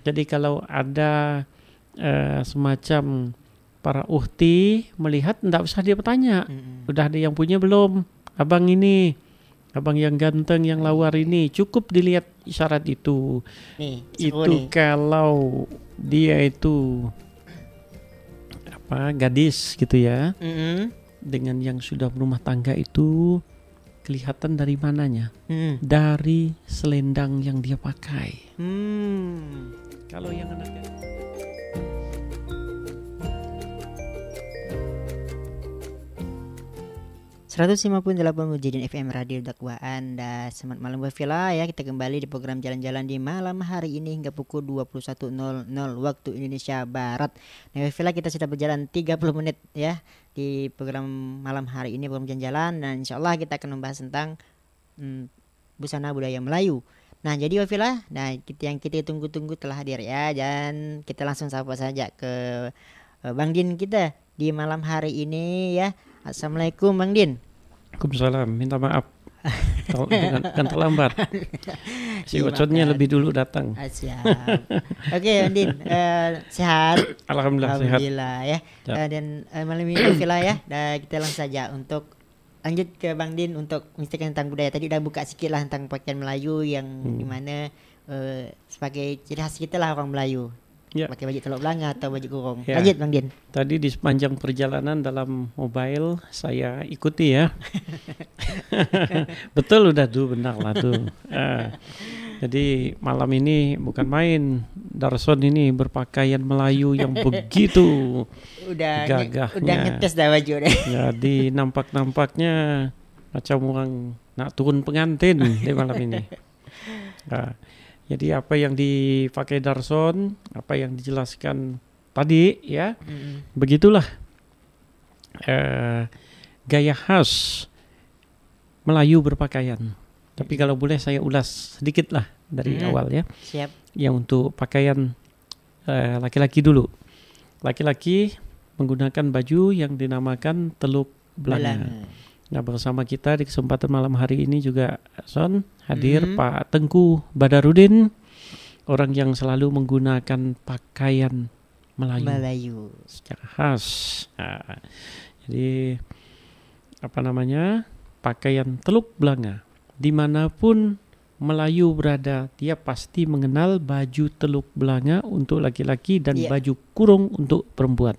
Jadi kalau ada semacam para uhti melihat, tidak usah dia bertanya. Udah ada yang punya belum? Abang ini, abang yang ganteng, yang lawar ini, cukup dilihat isyarat itu. Nih, Itu nih. kalau dia itu gadis gitu ya, dengan yang sudah berumah tangga itu kelihatan dari mananya? Dari selendang yang dia pakai. Kalau yang anaknya 158 Mujahidin FM Radio Dakwah Anda. Selamat malam Wafila ya. Kita kembali di program Jalan-Jalan di malam hari ini hingga pukul 21.00 waktu Indonesia Barat. Nah Wafila, kita sudah berjalan 30 menit ya di program malam hari ini, program Jalan-Jalan, dan insyaallah kita akan membahas tentang busana budaya Melayu. Nah jadi Wafila, nah yang kita tunggu-tunggu telah hadir ya, dan kita langsung sapa saja ke Bang Din kita di malam hari ini ya. Assalamualaikum Bang Din. Waalaikumsalam, minta maaf kan terlambat. Si Ocotnya lebih dulu datang. Siap. Oke Bang Din, sehat? Alhamdulillah sehat. Ya. Dan malam ini Vila ya, kita langsung saja untuk lanjut ke Bang Din untuk menceritakan tentang budaya. Tadi udah buka sedikit lah tentang pakaian Melayu yang dimana sebagai ciri khas kita lah orang Melayu. Ya. Pakai baju teluk belanga atau baju kurung. Ya. Lanjut Bang Din. Tadi di sepanjang perjalanan dalam mobile saya ikuti ya. Betul, udah benar lah tuh. Jadi malam ini bukan main, Darson ini berpakaian Melayu yang begitu gagahnya. Udah ngetes dah baju deh. Jadi nampak-nampaknya macam orang nak turun pengantin di malam ini. Jadi apa yang dipakai Darson, apa yang dijelaskan tadi ya, begitulah gaya khas Melayu berpakaian. Tapi kalau boleh saya ulas sedikit lah dari awal ya. Siap. Yang untuk pakaian laki-laki dulu. Laki-laki menggunakan baju yang dinamakan teluk belanga. Nah, bersama kita di kesempatan malam hari ini juga Son hadir Pak Tengku Badarudin, orang yang selalu menggunakan pakaian Melayu secara khas. Nah, jadi pakaian teluk belanga. Dimanapun Melayu berada, dia pasti mengenal baju teluk belanga untuk laki-laki dan baju kurung untuk perempuan.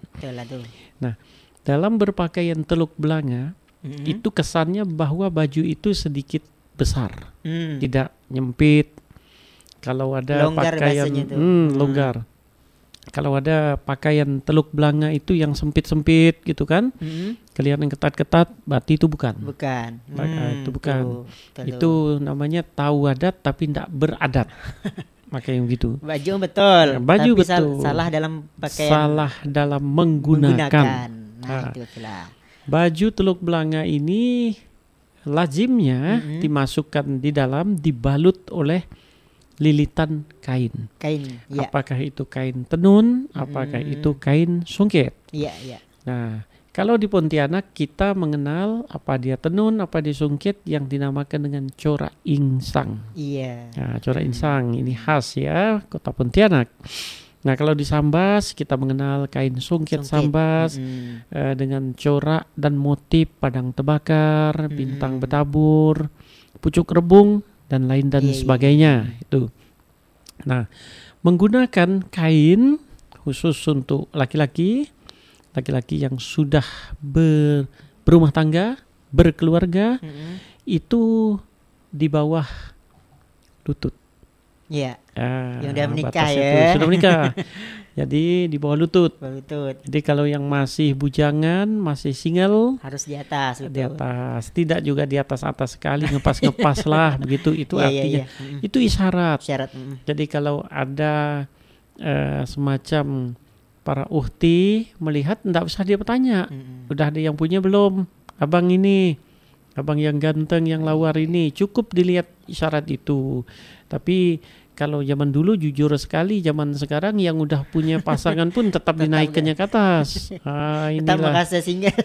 Nah, dalam berpakaian teluk belanga itu kesannya bahwa baju itu sedikit besar, tidak nyempit. Kalau ada pakaian longgar. Kalau ada pakaian teluk belanga itu yang sempit-sempit gitu kan, kelihatan ketat-ketat, berarti itu bukan. Itu bukan. Itu namanya tahu adat tapi tidak beradat. Makanya begitu. Baju betul. Baju tapi betul. Salah dalam pakaian. Salah dalam menggunakan. Nah, itulah. Baju teluk belanga ini lazimnya dimasukkan di dalam, dibalut oleh lilitan kain. Ya. Apakah itu kain tenun, apakah itu kain sungket. Iya. Nah, kalau di Pontianak kita mengenal apa dia tenun, apa dia sungket yang dinamakan dengan corak insang. Iya. Nah, corak insang ini khas ya Kota Pontianak. Nah, kalau di Sambas kita mengenal kain sungket Sambas dengan corak dan motif padang terbakar, bintang bertabur, pucuk rebung dan lain dan sebagainya itu. Nah, menggunakan kain khusus untuk laki-laki yang sudah berumah tangga, berkeluarga, itu di bawah lutut. Iya. Yang udah menikah ya. Sudah menikah. Jadi di bawah lutut. Jadi kalau yang masih bujangan, masih single, harus di atas. Di atas. Tidak juga di atas sekali, ngepas lah begitu. Itu artinya. Itu isyarat. Jadi kalau ada semacam para uhti melihat, tidak usah dia bertanya. Udah ada yang punya belum? Abang ini, abang yang ganteng, yang lawar ini, cukup dilihat isyarat itu. Tapi kalau zaman dulu jujur sekali, zaman sekarang yang udah punya pasangan pun tetap dinaikkannya ke atas. Tetap merasa single.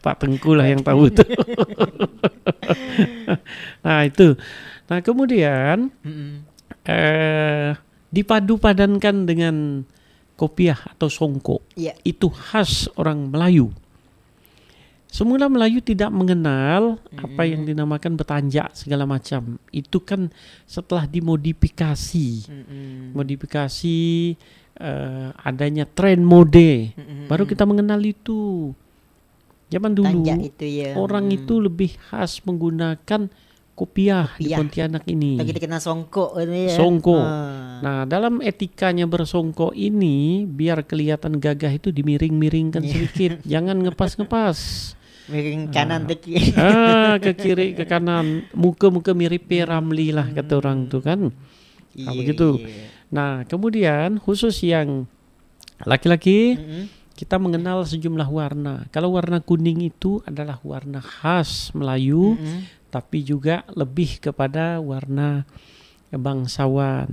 Pak Tengku lah yang tahu itu. Nah itu. Nah kemudian dipadu padankan dengan kopiah atau songkok. Iya. Itu khas orang Melayu. Semula Melayu tidak mengenal apa yang dinamakan betanjak segala macam. Itu kan setelah dimodifikasi. Modifikasi adanya tren mode. Baru kita mengenal itu. Zaman dulu itu ya. orang itu lebih khas menggunakan kopiah di Pontianak ini. Kita kenal songkok ya. Songkok. Nah, dalam etikanya bersongkok ini biar kelihatan gagah itu dimiring-miringkan sedikit. Jangan ngepas-ngepas. Miring kanan ke kiri. Ke kiri ke kanan. Muka-muka mirip Ramli lah kata orang tuh kan. Begitu. Nah, kemudian khusus yang laki-laki kita mengenal sejumlah warna. Kalau warna kuning itu adalah warna khas Melayu, tapi juga lebih kepada warna bangsawan.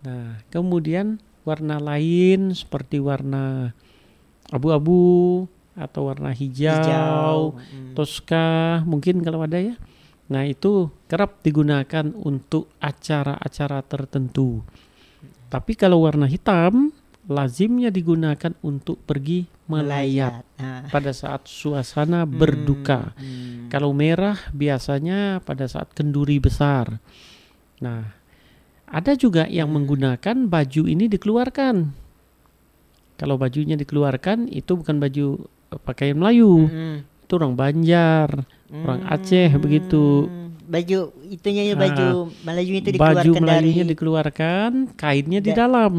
Nah, kemudian warna lain seperti warna abu-abu atau warna hijau, toska mungkin kalau ada ya. Nah, itu kerap digunakan untuk acara-acara tertentu. Tapi kalau warna hitam lazimnya digunakan untuk pergi melayat pada saat suasana berduka. Kalau merah biasanya pada saat kenduri besar. Nah, ada juga yang menggunakan baju ini dikeluarkan. Kalau bajunya dikeluarkan itu bukan baju pakaian Melayu. Itu orang Banjar, orang Aceh begitu. Baju itunya ya, baju Melayu itu dikeluarkan, baju Melayunya dikeluarkan, kainnya di dalam.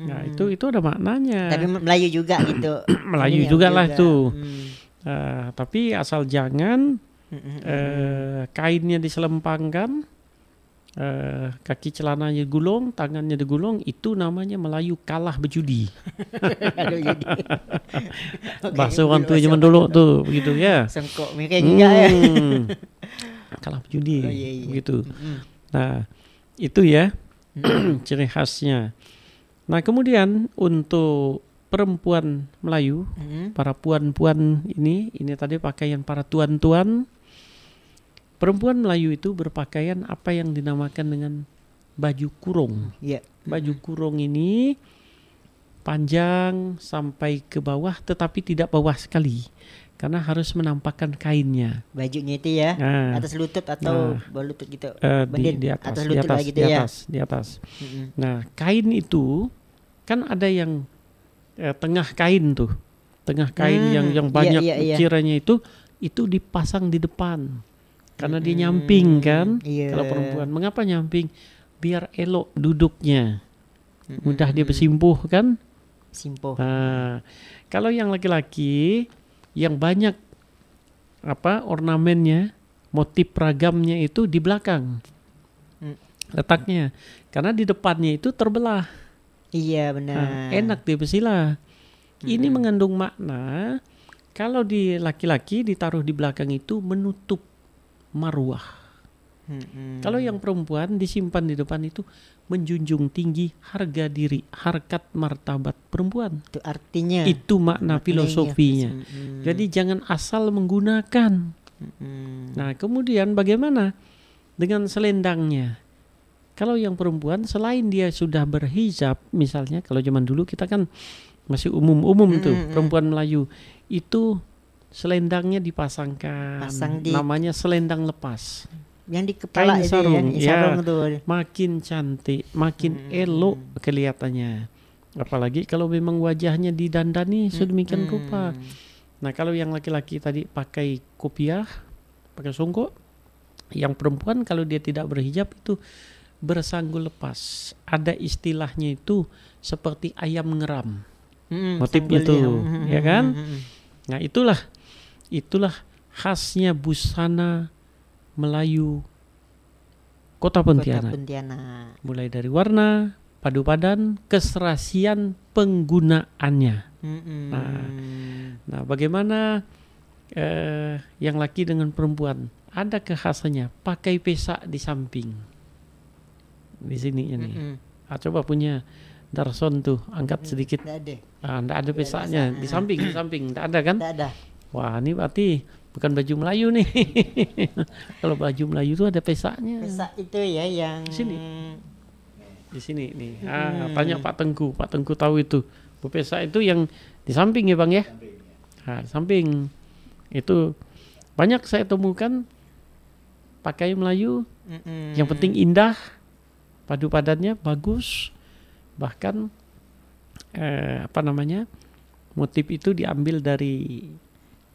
Nah, itu ada maknanya. Tapi Melayu juga gitu. Melayu juga lah itu. Tapi asal jangan kainnya diselempangkan, kaki celananya digulung, tangannya digulung, itu namanya Melayu kalah berjudi. Bahasa orang tua zaman dulu tuh begitu ya. Sengkok mereka juga ya. Kalah berjudi begitu. Nah, itu ya ciri khasnya. Nah, kemudian untuk perempuan Melayu, para puan-puan ini tadi pakaian para tuan-tuan. Perempuan Melayu itu berpakaian apa yang dinamakan dengan baju kurung. Baju kurung ini panjang sampai ke bawah, tetapi tidak bawah sekali. Karena harus menampakkan kainnya. Bajunya itu ya, atas lutut atau bawah lutut gitu. Di atas, atas lutut lah gitu ya. Di atas. Nah, kain itu kan ada yang tengah kain tuh. Tengah kain yang banyak ukirannya itu dipasang di depan. Karena dia nyamping kan. Kalau perempuan, mengapa nyamping? Biar elok duduknya. Mudah dia bersimpuh kan? Simpuh. Nah, kalau yang laki-laki yang banyak ornamennya, motif ragamnya itu di belakang letaknya, karena di depannya itu terbelah. Iya benar. Enak dia bersila. Ini mengandung makna kalau di laki-laki ditaruh di belakang itu menutup marwah. Kalau yang perempuan disimpan di depan itu menjunjung tinggi harga diri, harkat martabat perempuan. Itu artinya. Itu makna filosofinya. Jadi jangan asal menggunakan. Nah, kemudian bagaimana dengan selendangnya? Kalau yang perempuan selain dia sudah berhijab, misalnya kalau zaman dulu kita kan masih umum tuh perempuan Melayu itu selendangnya dipasangkan. Namanya selendang lepas. Yang di kepala kain sarung, sarung tuh. Makin cantik, makin elok kelihatannya. Apalagi kalau memang wajahnya didandani sedemikian rupa. Nah, kalau yang laki-laki tadi pakai kopiah, pakai songkok, yang perempuan kalau dia tidak berhijab itu bersanggul lepas. Ada istilahnya itu seperti ayam ngeram. Motifnya tuh, ya kan? Nah, itulah khasnya busana Melayu Kota Pontianak. Mulai dari warna, padu padan, keserasian penggunaannya. Nah, bagaimana yang laki dengan perempuan? Ada kekhasannya. Pakai pesak di samping. Di sini ini. Coba punya Darson tuh, angkat sedikit. Nggak ada pesaknya. Di samping, nggak ada kan? Nggak ada. Wah, ini berarti bukan baju Melayu nih. Kalau baju Melayu itu ada pesaknya. Pesak itu ya yang sini. Di sini nih. Tanya Pak Tengku. Pak Tengku tahu itu. Bepesa itu yang di samping ya Bang ya? Nah, samping. Itu banyak saya temukan pakai Melayu. Yang penting indah, padu padannya bagus. Bahkan motif itu diambil dari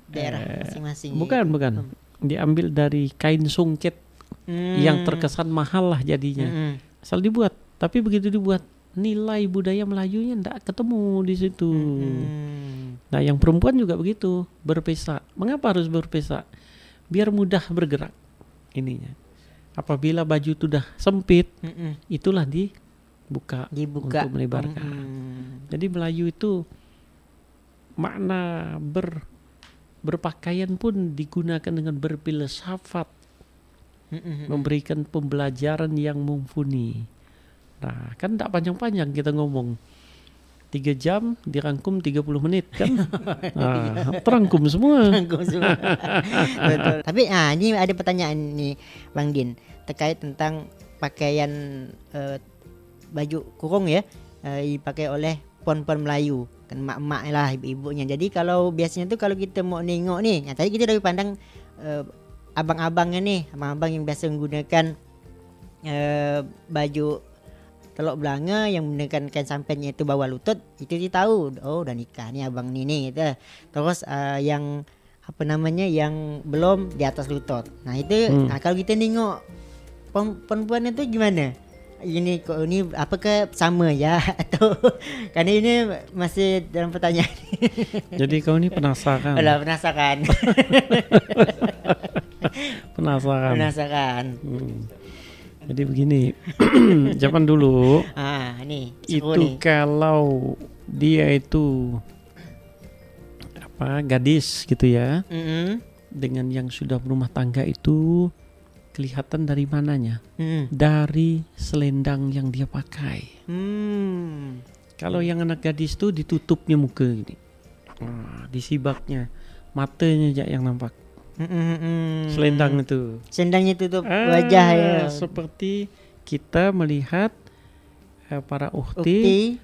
daerah masing-masing. Bukan. Diambil dari kain sungket yang terkesan mahal lah jadinya. Asal dibuat, tapi begitu dibuat nilai budaya Melayunya ndak ketemu di situ. Nah, yang perempuan juga begitu, berpesa. Mengapa harus berpesa? Biar mudah bergerak ininya. Apabila baju itu udah sempit, itulah dibuka untuk melebarkan. Jadi Melayu itu makna berpakaian pun digunakan dengan berfilsafat, memberikan pembelajaran yang mumpuni. Nah, kan tidak panjang-panjang kita ngomong. 3 jam dirangkum 30 menit kan. Terangkum semua. Betul. Tapi ini ada pertanyaan nih Bang Din terkait tentang pakaian baju kurung ya, dipakai oleh pon-pon Melayu, kan mak-mak lah, ibu-ibunya. Jadi kalau biasanya tuh kalau kita mau nengok nih, tadi kita udah pandang abang-abangnya nih, abang-abang yang biasa menggunakan baju teluk belanga yang menggunakan kain sampennya itu bawah lutut, itu dia tahu, oh udah nikah nih abang ini gitu. Terus yang yang belum di atas lutut. Nah itu, kalau kita nengok perempuan itu gimana? Ini kok ini apakah sama ya atau karena ini masih dalam pertanyaan. Jadi kau ini penasaran. Penasaran. Jadi begini, zaman dulu itu nih. Kalau dia itu gadis gitu ya, dengan yang sudah berumah tangga itu kelihatan dari mananya? Dari selendang yang dia pakai. Kalau yang anak gadis itu ditutupnya muka gini, disibaknya, matanya aja yang nampak. Selendang itu. Selendangnya tutup wajah ya. Seperti kita melihat para ukti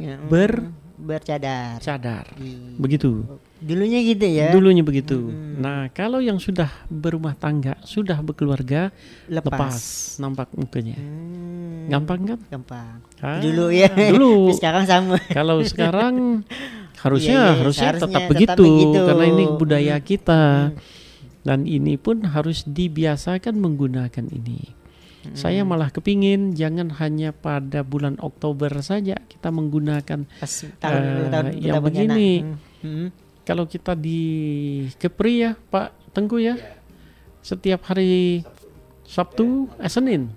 bercadar. Begitu. Dulunya gitu ya. Dulunya begitu. Nah, kalau yang sudah berumah tangga, sudah berkeluarga, lepas nampak mukanya. Gampang kan? Gampang. Dulu ya. Dulu. Sekarang sama. Kalau sekarang harusnya tetap begitu karena ini budaya kita. Dan ini pun harus dibiasakan menggunakan ini. Saya malah kepingin jangan hanya pada bulan Oktober saja kita menggunakan yang begini. Kalau kita di Kepri ya Pak Tengku ya, setiap hari Sabtu, Senin,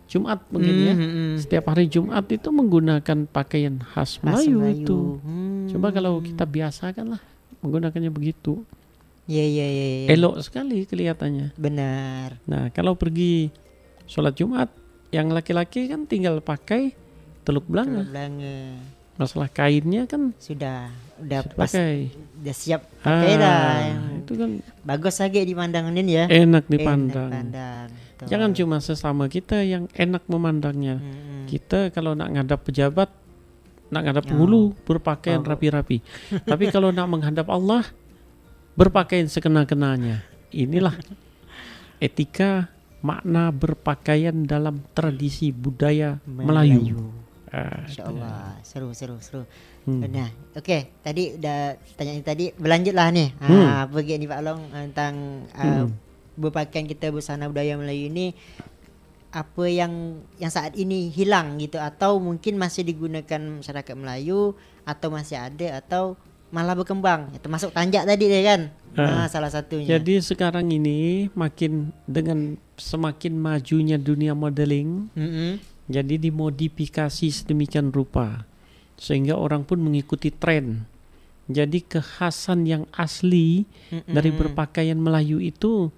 Jumat mungkin ya. Setiap hari Jumat itu menggunakan pakaian khas Melayu itu. Coba kalau kita biasakan lah menggunakannya begitu. Iya. Elok sekali kelihatannya. Benar. Nah, kalau pergi sholat Jumat, yang laki-laki kan tinggal pakai teluk belanga. Masalah kainnya kan sudah pakai. Udah siap pakai dah. Itu kan bagus lagi dipandangin ya. Enak dipandang. Jangan cuma sesama kita yang enak memandangnya. Kita kalau nak ngadap pejabat, nak ngadap penghulu berpakaian rapi-rapi. Tapi kalau nak menghadap Allah, berpakaian sekena-kenanya. Inilah etika makna berpakaian dalam tradisi budaya Melayu. Insyaallah, seru. Nah, oke. Tadi udah tanya tadi, berlanjutlah nih. Begini Pak Long tentang berpakaian kita busana budaya Melayu ini, apa yang saat ini hilang gitu, atau mungkin masih digunakan masyarakat Melayu, atau masih ada, atau malah berkembang, termasuk tanjak tadi deh kan. Salah satunya. Jadi sekarang ini dengan semakin majunya dunia modeling, jadi dimodifikasi sedemikian rupa sehingga orang pun mengikuti tren. Jadi kekhasan yang asli dari berpakaian Melayu itu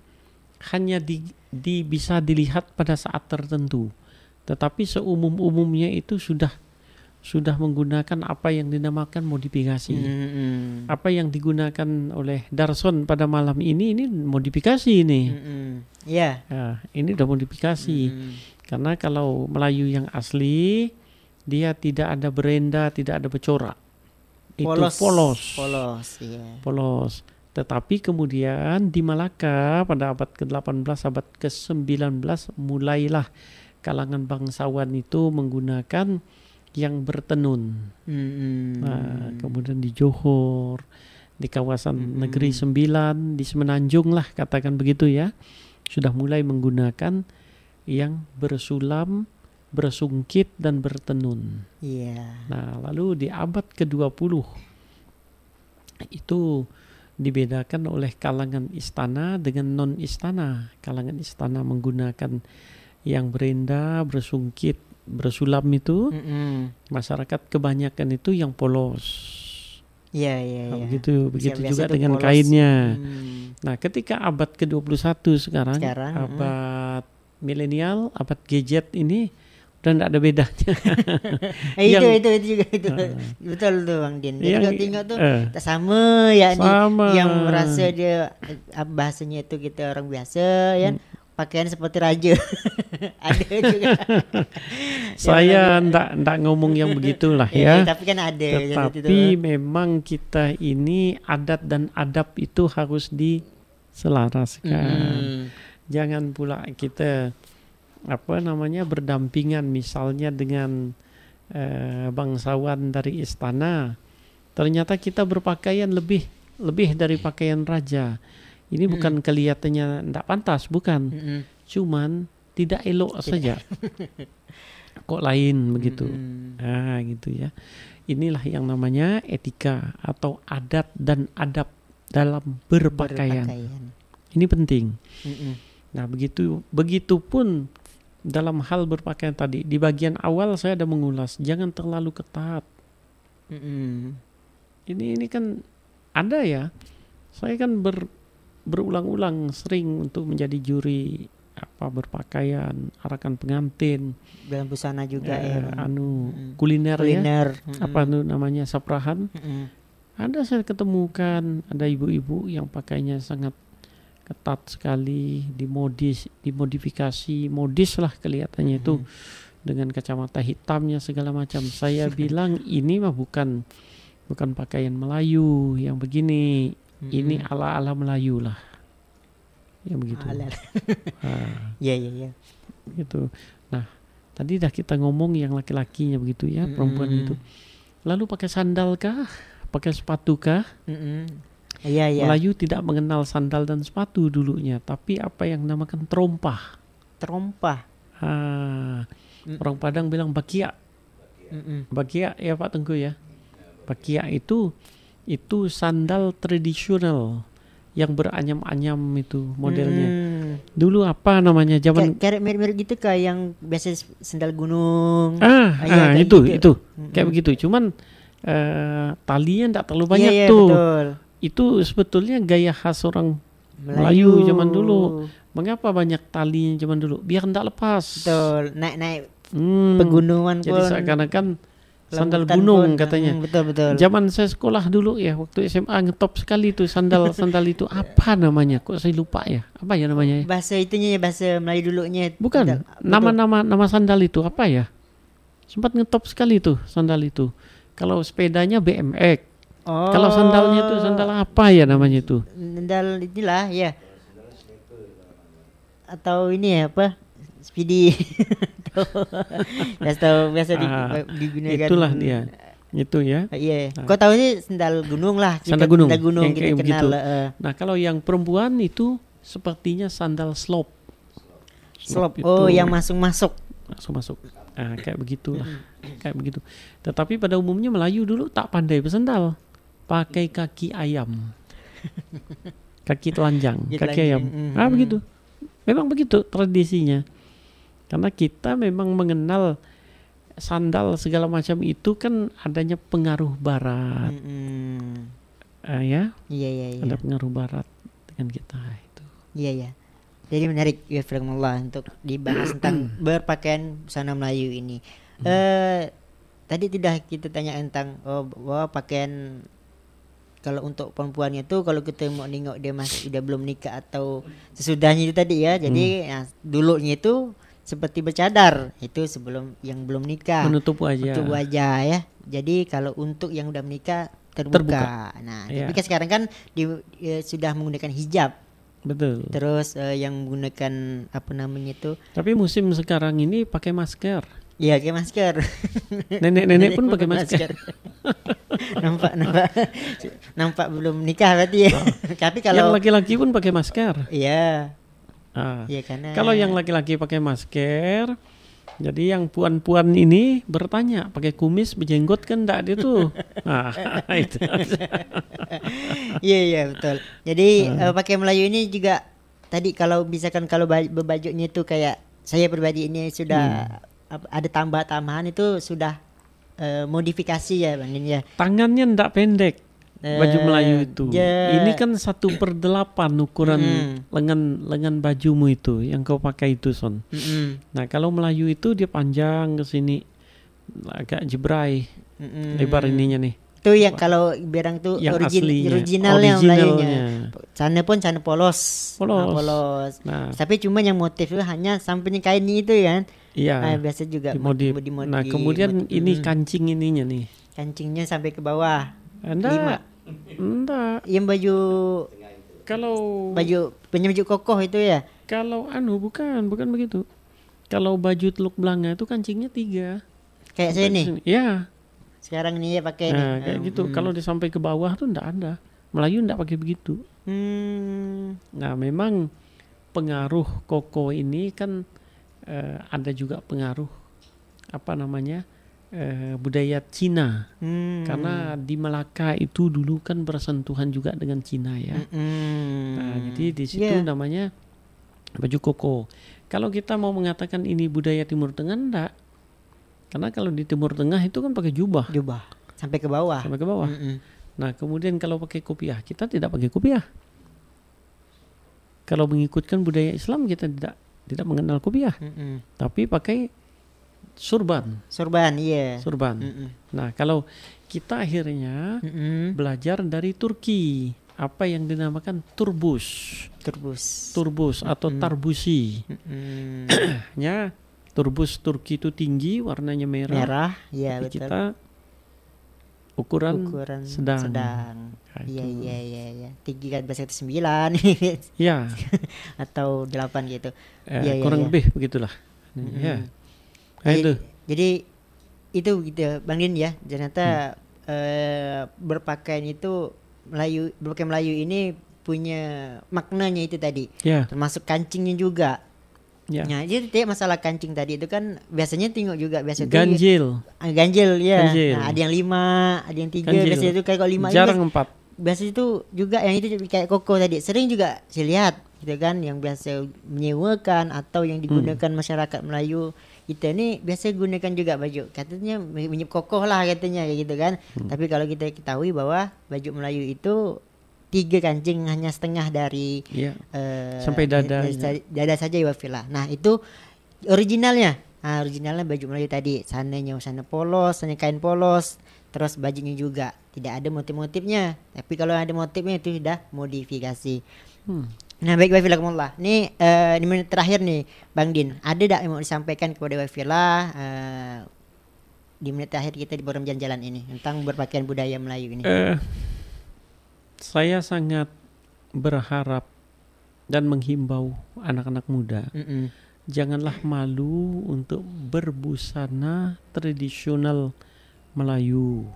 hanya bisa dilihat pada saat tertentu. Tetapi seumum-umumnya itu sudah menggunakan apa yang dinamakan modifikasi. Apa yang digunakan oleh Darson pada malam ini modifikasi ini. Ini udah modifikasi. Karena kalau Melayu yang asli dia tidak ada berenda, tidak ada becorak. Itu polos, iya. Polos. Tetapi kemudian di Malaka pada abad ke-18, abad ke-19 mulailah kalangan bangsawan itu menggunakan yang bertenun. Nah, kemudian di Johor, di kawasan Negeri Sembilan, di Semenanjung lah katakan begitu ya, sudah mulai menggunakan yang bersulam, bersungkit dan bertenun. Nah, lalu di abad ke-20 itu dibedakan oleh kalangan istana dengan non-istana. Kalangan istana menggunakan yang berenda, bersungkit, bersulam itu. Masyarakat kebanyakan itu yang polos. Iya. Begitu juga dengan polos. Kainnya. Nah, ketika abad ke-21 sekarang abad milenial, abad gadget ini udah tidak ada bedanya. itu juga itu. Betul tuh Bang Din. Tengok tuh sama ya sama. Yang merasa dia bahasanya itu kita orang biasa ya. Pakaian seperti raja. Ada juga. Saya enggak ngomong yang begitulah ya. Tapi kan ada. Tetapi memang kita ini adat dan adab itu harus diselaraskan. Jangan pula kita berdampingan misalnya dengan bangsawan dari istana. Ternyata kita berpakaian lebih dari pakaian raja. Ini bukan kelihatannya tidak pantas, bukan. Cuman tidak elok saja. Kok lain begitu. Nah, gitu ya. Inilah yang namanya etika atau adat dan adab dalam berpakaian. Ini penting. Nah, begitupun dalam hal berpakaian tadi. Di bagian awal saya ada mengulas, jangan terlalu ketat. Ini kan ada ya. Saya kan berulang-ulang sering untuk menjadi juri berpakaian, arakan pengantin, dalam busana juga kuliner ya. Namanya saprahan. Ada saya ketemukan ada ibu-ibu yang pakainya sangat ketat sekali, dimodifikasi, modis lah kelihatannya itu dengan kacamata hitamnya segala macam. Saya bilang ini mah bukan pakaian Melayu yang begini. Ini ala-ala Melayu lah. Ya begitu. Iya. Gitu. Nah, tadi dah kita ngomong yang laki-lakinya begitu ya, perempuan itu. Lalu pakai sandal kah? Pakai sepatu kah? Iya. Melayu tidak mengenal sandal dan sepatu dulunya, tapi apa yang namakan terompah. Orang Padang bilang bakia. Bakia ya Pak Tengku ya. Bakia itu sandal tradisional yang beranyam-anyam itu modelnya. Dulu apa namanya zaman kayak mirip-mirip gitu kayak yang biasa sandal gunung. Itu kayak begitu. Cuman talinya enggak terlalu banyak tuh. Betul. Itu sebetulnya gaya khas orang Melayu zaman dulu. Mengapa banyak talinya zaman dulu? Biar enggak lepas. Betul. Naik pegunungan pun. Jadi seakan-akan sandal gunung katanya. Betul. Zaman saya sekolah dulu ya, waktu SMA ngetop sekali tuh sandal itu apa namanya? Kok saya lupa ya? Apa ya namanya? Bahasa itunya ya, bahasa Melayu dulunya. Bukan. Nama sandal itu apa ya? Sempat ngetop sekali tuh sandal itu. Kalau sepedanya BMX. Kalau sandalnya tuh sandal apa ya namanya itu? Sandal inilah ya. Atau ini ya apa? Speedy. biasa digunakan. Itulah dia. Itu ya. Iya. Kau tahu ini sandal gunung lah. Sandal gunung kita kenal. Nah, kalau yang perempuan itu sepertinya sandal slope. Yang masuk. Nah, kayak begitulah. Kayak begitu. Tetapi pada umumnya Melayu dulu tak pandai bersandal. Pakai kaki ayam. Kaki telanjang, kaki ayam. Begitu. Memang begitu tradisinya. Karena kita memang mengenal sandal segala macam itu kan adanya pengaruh barat. Iya. Ada pengaruh barat dengan kita itu. Iya. Jadi menarik ya firmanullah untuk dibahas tentang berpakaian busana Melayu ini. Tadi tidak kita tanya tentang bahwa pakaian kalau untuk perempuannya tuh kalau kita mau nengok dia masih udah belum nikah atau sesudahnya itu tadi ya. Jadi dulunya itu seperti bercadar, itu sebelum yang belum nikah. Menutup wajah. Menutup wajah ya. Jadi kalau untuk yang udah menikah terbuka. Nah, tapi kan sekarang kan sudah menggunakan hijab. Betul. Terus yang menggunakan apa namanya itu? Tapi musim sekarang ini pakai masker. Iya, pakai masker. Nenek-nenek pun pakai masker. nampak belum nikah berarti ya. Tapi kalau yang laki-laki pun pakai masker. Iya. Iya, karena kalau yang laki-laki pakai masker, jadi yang puan-puan ini bertanya, pakai kumis berjenggot kan enggak dia tuh. Itu. Iya betul. Jadi pakai Melayu ini juga tadi kalau misalkan kalau bajunya itu kayak saya pribadi ini sudah ada tambahan itu sudah modifikasi ya Bang Din ya. Tangannya enggak pendek baju Melayu itu. Ini kan 1/8 ukuran lengan bajumu itu yang kau pakai itu Son. Nah kalau Melayu itu dia panjang ke sini agak jebrai lebar ininya nih. Itu yang kalau berang tuh originalnya Melayunya. Sana pun sana polos. Nah, tapi cuma yang motif itu hanya sampingnya kain itu kan. Iya. Nah, biasa juga dimodif. Nah, kemudian ini kancing ininya nih. Kancingnya sampai ke bawah. Enggak. Yang baju kalau punya baju kokoh itu ya. Kalau bukan begitu. Kalau baju teluk belanga itu kancingnya 3. Kayak saya nih. Iya. Sekarang ini ya pakai kayak gitu. Kalau sampai ke bawah tuh enggak ada. Melayu enggak pakai begitu. Nah, memang pengaruh koko ini kan ada juga pengaruh budaya Cina. Karena di Malaka itu dulu kan bersentuhan juga dengan Cina ya. Nah, jadi di situ namanya baju koko. Kalau kita mau mengatakan ini budaya Timur Tengah enggak. Karena kalau di Timur Tengah itu kan pakai jubah sampai ke bawah. Nah, kemudian kalau pakai kopiah, kita tidak pakai kopiah. Kalau mengikutkan budaya Islam kita tidak mengenal kopiah. Tapi pakai surban. Iya. Surban. Nah, kalau kita akhirnya belajar dari Turki, apa yang dinamakan turbus atau tarbusi. Ya, turbus Turki itu tinggi, warnanya merah. Iya betul. Kita ukuran sedang. Nah, iya. Tinggi kan biasanya 9. Iya. Atau 8 gitu. Kurang lebih begitulah. Ya. Jadi itu gitu Bang Din ya. Ternyata berpakaian itu berpakaian Melayu ini punya maknanya itu tadi. Termasuk kancingnya juga. Nah, jadi masalah kancing tadi itu kan biasanya tengok juga ganjil ya. Nah, ada yang 5, ada yang 3. Biasanya itu kayak 5 jarang 4. Biasanya itu juga yang itu kayak koko tadi. Sering juga saya lihat gitu kan yang biasa menyewakan atau yang digunakan masyarakat Melayu. Kita ini biasa gunakan juga baju. Katanya mirip kokoh lah katanya kayak gitu kan. Tapi kalau kita ketahui bahwa baju Melayu itu 3 kancing hanya setengah dari sampai dada saja ya Wafila. Nah itu originalnya. Originalnya baju Melayu tadi. Sana polos, sana kain polos. Terus bajunya juga tidak ada motif-motifnya. Tapi kalau ada motifnya itu sudah modifikasi. Nah baik Wafila, ini di menit terakhir nih Bang Din, ada tak yang mau disampaikan kepada Wafila di menit terakhir kita di program jalan-jalan ini tentang berpakaian budaya Melayu ini? Saya sangat berharap dan menghimbau anak-anak muda, janganlah malu untuk berbusana tradisional Melayu,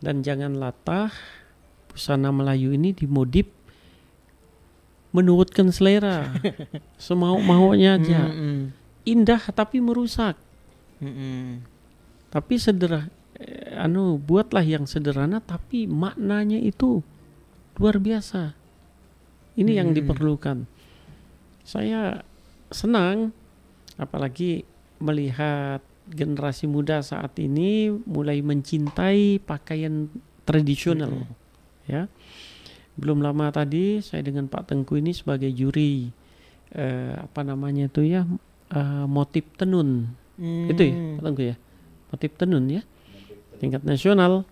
dan jangan latah busana Melayu ini dimodif menurutkan selera, semau-maunya aja. Indah tapi merusak. Tapi buatlah yang sederhana tapi maknanya itu luar biasa. Ini yang diperlukan. Saya senang apalagi melihat generasi muda saat ini mulai mencintai pakaian tradisional. Ya. Belum lama tadi saya dengan Pak Tengku ini sebagai juri motif tenun. Itu ya Pak Tengku ya. Motif tenun ya. Tingkat nasional.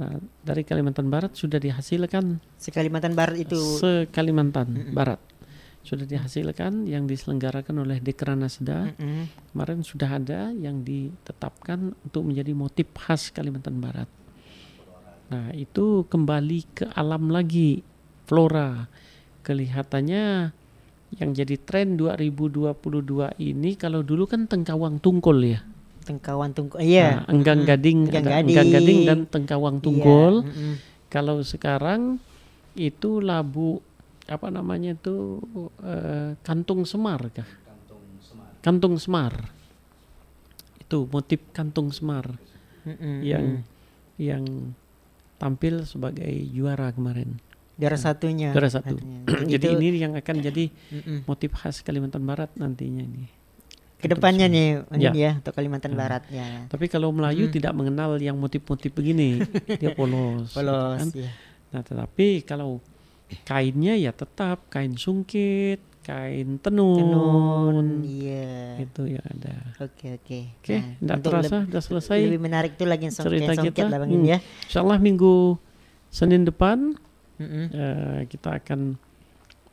Nah, dari Kalimantan Barat sudah dihasilkan. Se-Kalimantan Barat itu. Se-Kalimantan Barat. sudah dihasilkan yang diselenggarakan oleh Dekranasda. Kemarin sudah ada yang ditetapkan untuk menjadi motif khas Kalimantan Barat. Nah, itu kembali ke alam lagi, flora. Kelihatannya yang jadi tren 2022 ini, kalau dulu kan tengkawang tungkul ya. Tengkawang tungkul, iya. Nah, enggang gading dan tengkawang tungkul. Iya. Kalau sekarang itu labu apa namanya itu kantung semar kah? Kantung semar. Itu motif kantung semar yang tampil sebagai juara kemarin. Juara satunya. Juara satu. Jadi ini yang akan jadi motif khas Kalimantan Barat nantinya ini. Kedepannya nih, ya untuk Kalimantan Barat ya. Tapi kalau Melayu tidak mengenal yang motif-motif begini, dia polos. Polos. Kan? Ya. Nah, tetapi kalau kainnya ya tetap kain sungkit, kain tenun. Iya. Itu ya ada. Oke. Nah, tidak terasa sudah selesai. Lebih menarik itu lagi cerita kita. Lah Bang ya. Insyaallah minggu Senin depan kita akan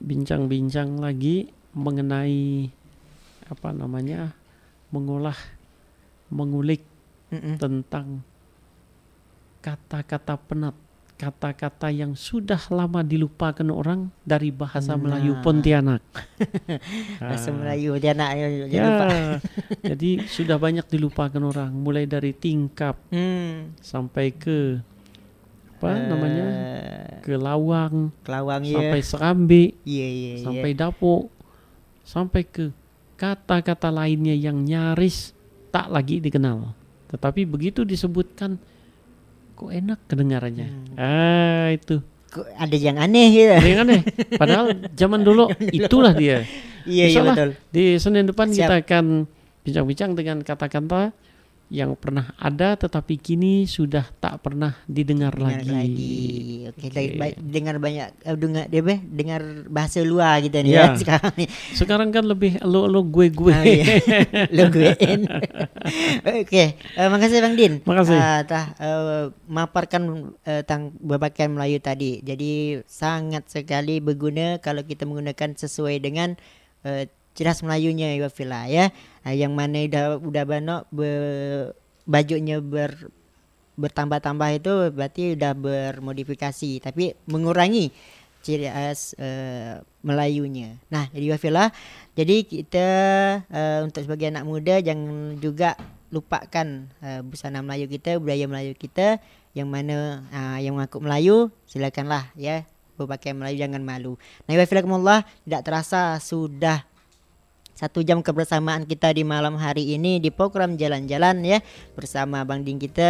bincang-bincang lagi mengenai apa namanya, mengulik tentang kata-kata penat, kata-kata yang sudah lama dilupakan orang dari bahasa Melayu Pontianak. Bahasa Melayu Pontianak ya. Jadi sudah banyak dilupakan orang, mulai dari tingkap sampai ke apa namanya, ke lawang sampai serambi, sampai dapo, sampai ke kata-kata lainnya yang nyaris tak lagi dikenal. Tetapi begitu disebutkan, kok enak kedengarannya. Itu. Kok ada yang aneh gitu. Ada yang aneh. Padahal zaman dulu itulah dia. Iya betul. Di Senin depan kita akan bincang-bincang dengan kata-kata yang pernah ada tetapi kini sudah tak pernah didengar lagi. Oke. Dengar banyak dengar bahasa luar gitu nih ya sekarang nih. Sekarang kan lebih lo gue. Lo guein. Oke, makasih Bang Din. Makasih. Maparkan tentang berbagai Melayu tadi. Jadi sangat sekali berguna kalau kita menggunakan sesuai dengan jelas Melayunya Wafila ya. Yang mana udah banyak bajunya bertambah-tambah itu berarti udah bermodifikasi tapi mengurangi ciri khas Melayunya. Nah, jadi Wafila, jadi kita untuk sebagai anak muda jangan juga lupakan busana Melayu kita, budaya Melayu kita, yang mana yang mengaku Melayu silakanlah ya, berpakaian Melayu jangan malu. Nah, Wafilakumullah, tidak terasa sudah 1 jam kebersamaan kita di malam hari ini di program Jalan-Jalan ya, bersama Bang Din kita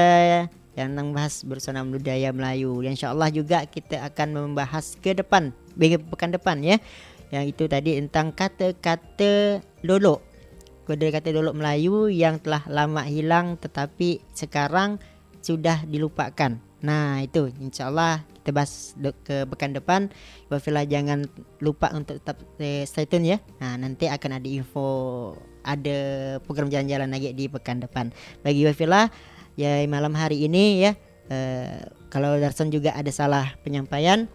yang membahas busana budaya Melayu. Insyaallah juga kita akan membahas ke depan, pekan depan ya, yang itu tadi tentang kata-kata dolok, kata-kata dolok Melayu yang telah lama hilang tetapi sekarang sudah dilupakan. Nah, itu insyaallah kita bahas ke pekan depan. Wafila jangan lupa untuk tetap stay tune ya. Nah, nanti akan ada info, ada program jalan-jalan lagi di pekan depan. Bagi Wafila ya malam hari ini ya, kalau Darson juga ada salah penyampaian,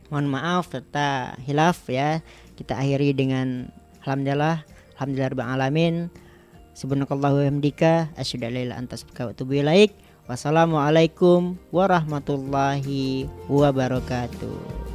mohon maaf serta hilaf ya. Kita akhiri dengan alhamdulillah rabbil alamin. Subhanakallahu wa hamdika asyhadu an la ilaha illa anta astaghfiruka wa atubu ilaik. Wassalamualaikum warahmatullahi wabarakatuh.